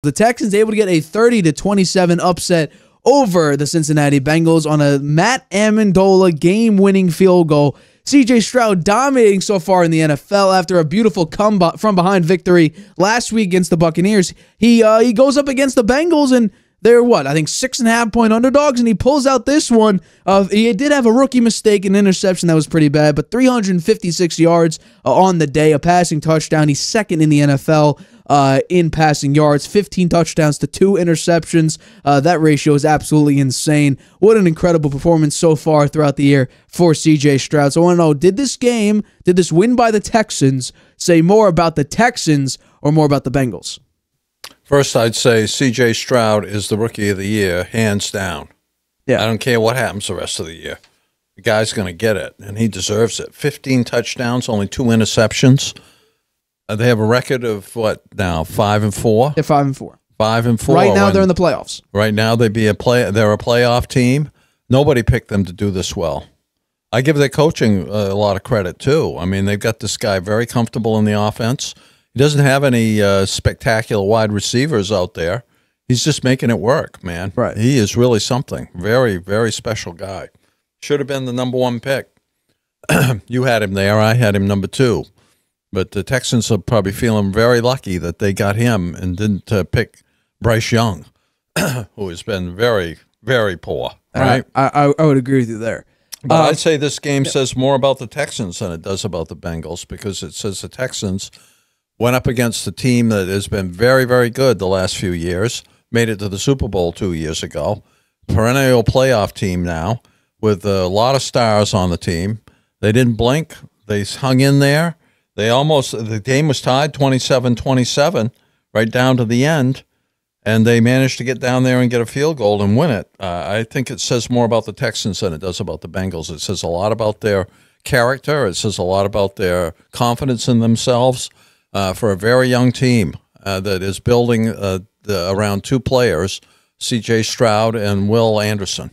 The Texans able to get a 30-27 upset over the Cincinnati Bengals on a Matt Amendola game-winning field goal. C.J. Stroud dominating so far in the NFL after a beautiful come-from-behind victory last week against the Buccaneers. He goes up against the Bengals, and they're, I think 6.5-point underdogs, and he pulls out this one. He did have a rookie mistake, an interception that was pretty bad, but 356 yards on the day, a passing touchdown. He's second in the NFL in passing yards, 15 touchdowns to 2 interceptions. That ratio is absolutely insane. What an incredible performance so far throughout the year for C.J. Stroud. So I want to know, did this win by the Texans say more about the Texans or more about the Bengals? First, I'd say C.J. Stroud is the Rookie of the Year, hands down. Yeah. I don't care what happens the rest of the year. The guy's going to get it, and he deserves it. 15 touchdowns, only 2 interceptions. They have a record of what now? 5-4. They're 5-4. 5-4. Right now, they're in the playoffs. Right now, they're a playoff team. Nobody picked them to do this well. I give their coaching a lot of credit too. I mean, they've got this guy very comfortable in the offense. He doesn't have any spectacular wide receivers out there. He's just making it work, man. Right. He is really something. Very, very special guy. Should have been the number 1 pick. You had him there. I had him number 2. But the Texans are probably feeling very lucky that they got him and didn't pick Bryce Young, who has been very, very poor. Right? I would agree with you there. But I'd say this game says more about the Texans than it does about the Bengals, because it says the Texans went up against a team that has been very, very good the last few years, made it to the Super Bowl 2 years ago, perennial playoff team now with a lot of stars on the team. They didn't blink. They hung in there. The game was tied 27-27 right down to the end, and they managed to get down there and get a field goal and win it. I think it says more about the Texans than it does about the Bengals. It says a lot about their character. It says a lot about their confidence in themselves. For a very young team that is building around 2 players, C.J. Stroud and Will Anderson.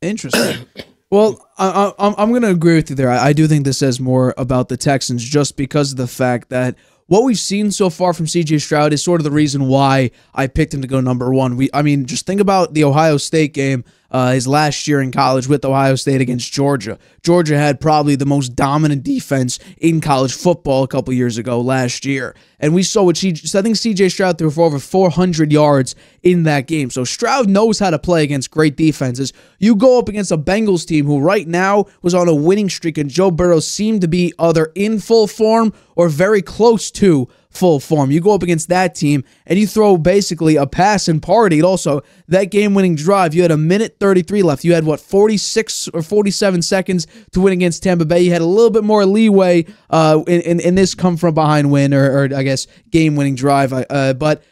Interesting. Well, I'm going to agree with you there. I do think this says more about the Texans just because of the fact that what we've seen so far from C.J. Stroud is sort of the reason why I picked him to go number 1. Just think about the Ohio State game, his last year in college with Ohio State against Georgia. Georgia had probably the most dominant defense in college football a couple years ago last year. And we saw I think C.J. Stroud threw for over 400 yards in that game. So Stroud knows how to play against great defenses. You go up against a Bengals team who right now was on a winning streak, and Joe Burrow seemed to be either in full form or very close to full form. You go up against that team and you throw basically a pass and party. And also, that game-winning drive, you had 1:33 left. You had, 46 or 47 seconds to win against Tampa Bay. You had a little bit more leeway in this come-from-behind win or I guess, game-winning drive. But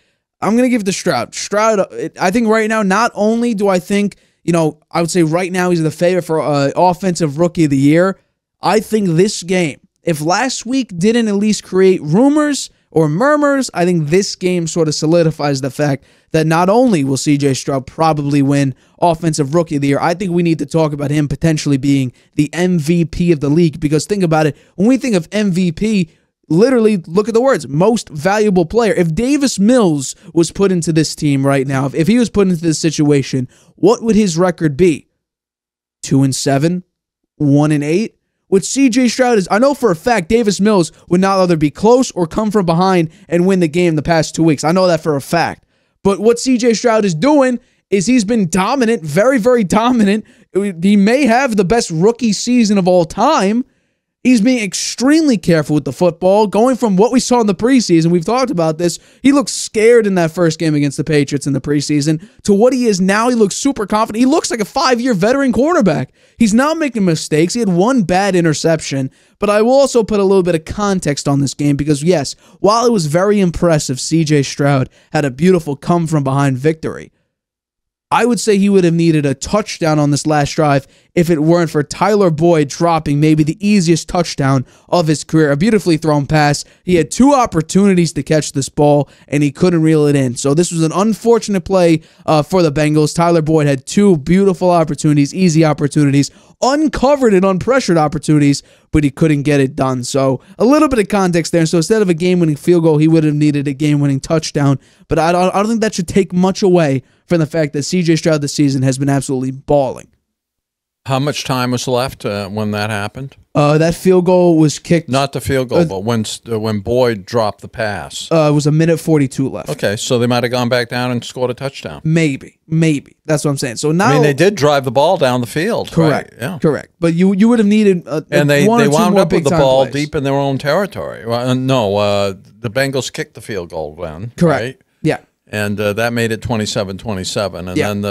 I'm going to give it to Stroud. Stroud, I think right now, not only do I think, I would say right now he's the favorite for Offensive Rookie of the Year, I think this game, if last week didn't at least create rumors or murmurs, I think this game sort of solidifies the fact that not only will C.J. Stroud probably win Offensive Rookie of the Year, I think we need to talk about him potentially being the MVP of the league, because think about it, when we think of MVP, literally look at the words, most valuable player. If Davis Mills was put into this team right now, if he was put into this situation, what would his record be? 2-7, 1-8? What C.J. Stroud is, I know for a fact Davis Mills would not either be close or come from behind and win the game the past 2 weeks. I know that for a fact. But what C.J. Stroud is doing is he's been dominant, very, very dominant. He may have the best rookie season of all time. He's being extremely careful with the football. Going from what we saw in the preseason, we've talked about this, he looked scared in that first game against the Patriots in the preseason, to what he is now. He looks super confident. He looks like a 5-year veteran quarterback. He's not making mistakes. He had 1 bad interception, but I will also put a little bit of context on this game because, yes, while it was very impressive, C.J. Stroud had a beautiful come-from-behind victory. I would say he would have needed a touchdown on this last drive if it weren't for Tyler Boyd dropping maybe the easiest touchdown of his career. A beautifully thrown pass. He had 2 opportunities to catch this ball, and he couldn't reel it in. So this was an unfortunate play for the Bengals. Tyler Boyd had 2 beautiful opportunities, easy opportunities, uncovered and unpressured opportunities, but he couldn't get it done. So a little bit of context there. So instead of a game-winning field goal, he would have needed a game-winning touchdown. But I don't think that should take much away from the fact that C.J. Stroud this season has been absolutely balling. How much time was left when that happened? That field goal was kicked. Not the field goal, but when Boyd dropped the pass. It was 1:42 left. Okay, so they might have gone back down and scored a touchdown. Maybe. That's what I'm saying. So now, I mean, they did drive the ball down the field. Correct. Right? Yeah. Correct. But you would have needed and they one or two wound more up with the big-time ball plays. deep in their own territory. Well, the Bengals kicked the field goal then. Correct. Right? Yeah. And that made it 27-27. And then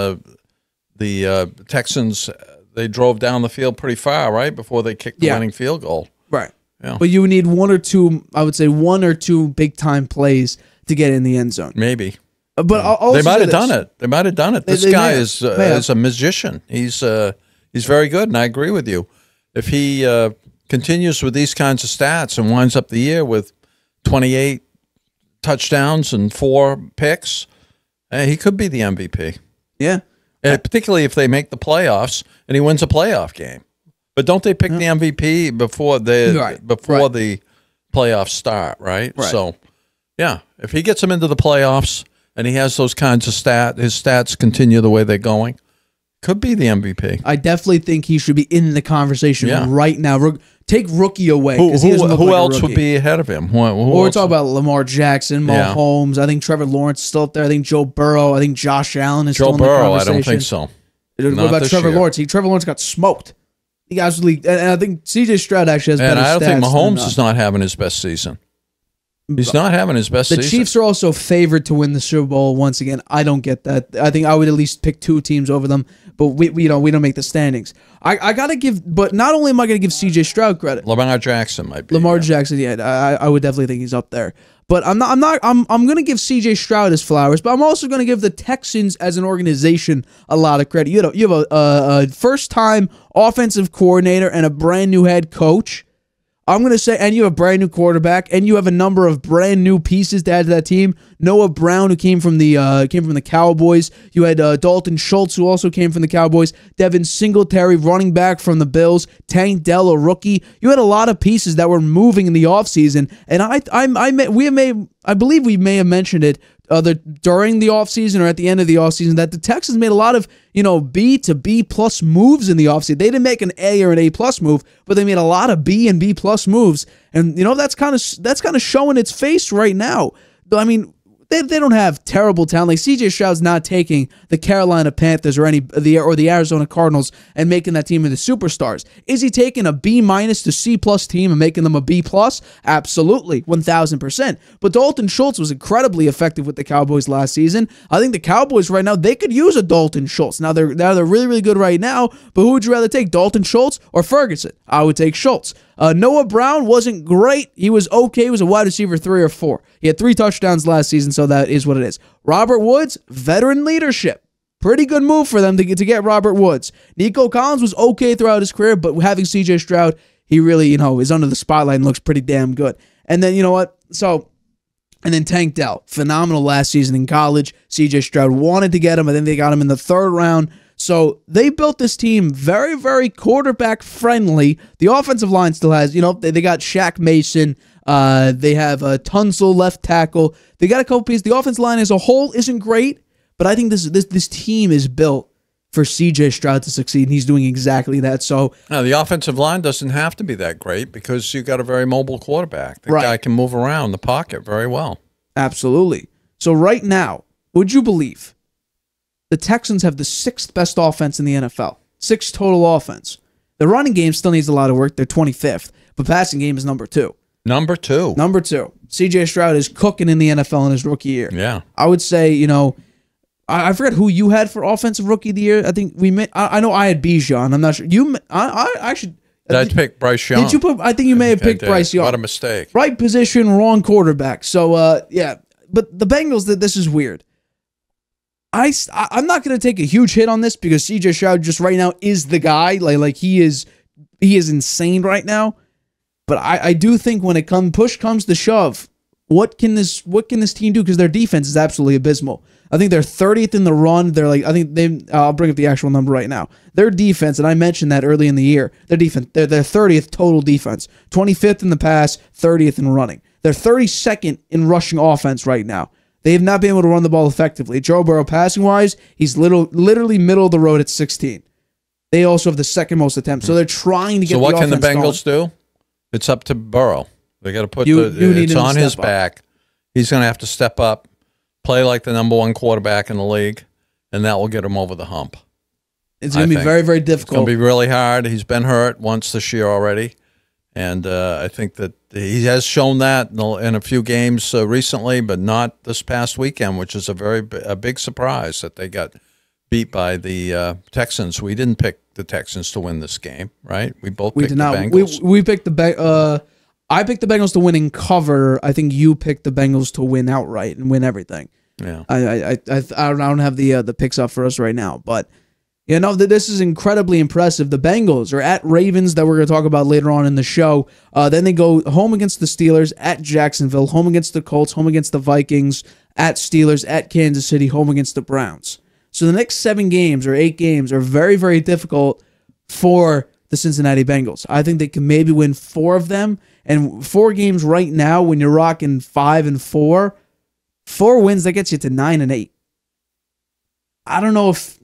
the Texans, they drove down the field pretty far, right, before they kicked the winning field goal. Right. Yeah. But you would need one or two big-time plays to get in the end zone. Maybe. But they might have done it. They might have done it. This guy is a magician. He's very good, and I agree with you. If he continues with these kinds of stats and winds up the year with 28 touchdowns and 4 picks, he could be the MVP. Yeah. And particularly if they make the playoffs and he wins a playoff game. But don't they pick the MVP before the playoffs start, right? So, yeah, if he gets them into the playoffs and he has those kinds of his stats continue the way they're going, could be the MVP. I definitely think he should be in the conversation right now. Take rookie away. Who else would be ahead of him? We're talking about Lamar Jackson, Mahomes. I think Trevor Lawrence is still up there. I think Joe Burrow. I think Josh Allen is still in the conversation. I don't think so. What about Trevor Lawrence? Trevor Lawrence got smoked. He absolutely, and I think C.J. Stroud actually has better stats. And I don't think Mahomes is not having his best season. He's not having his best season. The Chiefs are also favored to win the Super Bowl once again. I don't get that. I think I would at least pick 2 teams over them, but we don't make the standings. I gotta give, but not only am I gonna give C.J. Stroud credit, Lamar Jackson might be. Jackson, I would definitely think he's up there. But I'm gonna give C.J. Stroud his flowers, but I'm also gonna give the Texans as an organization a lot of credit. You have a first-time offensive coordinator and a brand new head coach. I'm going to say, and you have a brand new quarterback, and you have a number of brand new pieces to add to that team. Noah Brown, who came from the Cowboys. You had Dalton Schultz, who also came from the Cowboys. Devin Singletary, running back from the Bills. Tank Dell, a rookie. You had a lot of pieces that were moving in the offseason, and I believe we may have mentioned it either during the offseason or at the end of the offseason that the Texans made a lot of B to B plus moves in the offseason. They didn't make an A or an A plus move, but they made a lot of B and B plus moves, and that's kind of showing its face right now. I mean, they don't have terrible talent. Like C.J. Stroud's not taking the Carolina Panthers or the Arizona Cardinals and making that team into superstars. Is he taking a B- to C+ team and making them a B+? Absolutely, 1,000%. But Dalton Schultz was incredibly effective with the Cowboys last season. I think the Cowboys right now, they could use a Dalton Schultz. Now they're really, really good right now, but who would you rather take, Dalton Schultz or Ferguson? I would take Schultz. Noah Brown wasn't great. He was okay. He was a wide receiver 3 or 4. He had 3 touchdowns last season, so that is what it is. Robert Woods, veteran leadership. Pretty good move for them to get Robert Woods. Nico Collins was okay throughout his career, but having C.J. Stroud, he really, is under the spotlight and looks pretty damn good. And then, and then Tank Dell, phenomenal last season in college. C.J. Stroud wanted to get him. I think they got him in the 3rd round. So they built this team very, very quarterback friendly. The offensive line still has, they got Shaq Mason. They have Tunsil left tackle. They got a couple pieces. The offensive line as a whole isn't great, but I think this team is built for C.J. Stroud to succeed, and he's doing exactly that. So now, the offensive line doesn't have to be that great because you got a very mobile quarterback. The guy can move around the pocket very well. Absolutely. So right now, would you believe the Texans have the 6th best offense in the NFL? 6 total offense. The running game still needs a lot of work. They're 25th, but passing game is number 2. Number 2. C.J. Stroud is cooking in the NFL in his rookie year. Yeah. I would say, I forget who you had for offensive rookie of the year. I think I know I had Bijan. I'm not sure. I actually. Did I pick Bryce Young? Did you put? I think you may have picked Bryce Young. What a mistake. Right position, wrong quarterback. So, yeah. But the Bengals, this is weird. I'm not going to take a huge hit on this because CJ Stroud just right now is the guy. Like he is insane right now. But I do think when push comes to shove, what can this team do? Because their defense is absolutely abysmal. I think they're 30th in the run. They're like, I'll bring up the actual number right now. Their defense, and I mentioned that early in the year, their defense, they're 30th total defense, 25th in the pass, 30th in running. They're 32nd in rushing offense right now. They have not been able to run the ball effectively. Joe Burrow, passing wise, he's literally middle of the road at 16. They also have the second most attempts, so they're trying to get. So what can the Bengals do? It's up to Burrow. They got to put it's on his back. He's going to have to step up, play like the number one quarterback in the league, and that will get him over the hump. It's going to be very, very difficult. It's going to be really hard. He's been hurt once this year already, and I think that he has shown that in a few games recently, but not this past weekend, which is a big surprise that they got beat by the Texans. We didn't pick the Texans to win this game, right? We both picked the Bengals. We picked the I picked the Bengals to win in cover. I think you picked the Bengals to win outright and win everything. Yeah. I don't have the picks up for us right now, but this is incredibly impressive. The Bengals are at Ravens that we're going to talk about later on in the show. Then they go home against the Steelers, at Jacksonville, home against the Colts, home against the Vikings, at Steelers, at Kansas City, home against the Browns. So the next 7 games or 8 games are very, very difficult for the Cincinnati Bengals. I think they can maybe win 4 of them. And 4 games right now, when you're rocking 5-4, 4 wins, that gets you to 9-8. I don't know if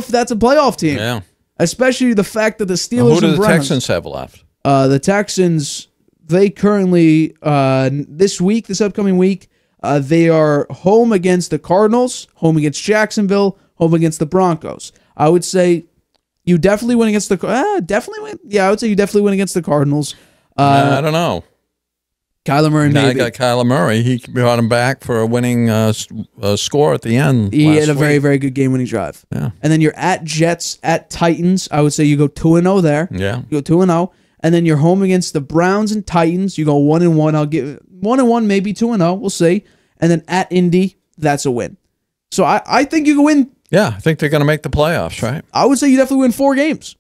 that's a playoff team. Yeah. Especially the fact that the Steelers who do and the Browns, Texans have left? The Texans, they currently this upcoming week, they are home against the Cardinals, home against Jacksonville, home against the Broncos. I would say you definitely win against definitely win. Yeah, I would say you definitely win against the Cardinals. I don't know. Kyler Murray, maybe. I got Kyler Murray. He brought him back for a winning score at the end. He had a very, very good game-winning drive. Yeah. And then you're at Jets, at Titans. I would say you go 2-0 there. Yeah. You go 2-0. And then you're home against the Browns and Titans. You go 1-1. I'll give 1-1, maybe 2-0. We'll see. And then at Indy, that's a win. So I think you can win. Yeah, I think they're going to make the playoffs, right? I would say you definitely win 4 games.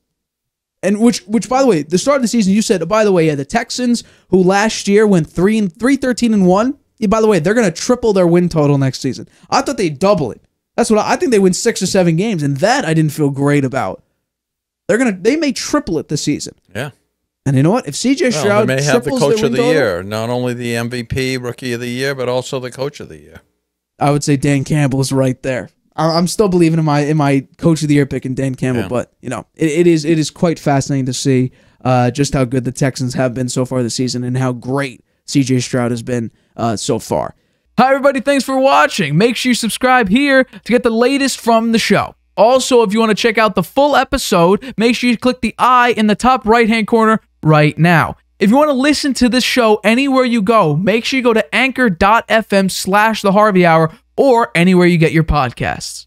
And which, by the way, the start of the season, you said, by the way, the Texans, who last year went 13-1. Yeah, by the way, they're going to triple their win total next season. I thought they'd double it. That's what I think they win 6 or 7 games, and that I didn't feel great about. They may triple it this season. Yeah. And you know what? If CJ Stroud they may have the coach of the total, year, not only the MVP, rookie of the year, but also the coach of the year. I would say Dan Campbell is right there. I'm still believing in my coach of the year pick in Dan Campbell, but it is quite fascinating to see just how good the Texans have been so far this season and how great CJ Stroud has been so far. Hi everybody, thanks for watching. Make sure you subscribe here to get the latest from the show. Also, if you want to check out the full episode, make sure you click the I in the top right-hand corner right now. If you want to listen to this show anywhere you go, make sure you go to anchor.fm/The Harvey Hour or anywhere you get your podcasts.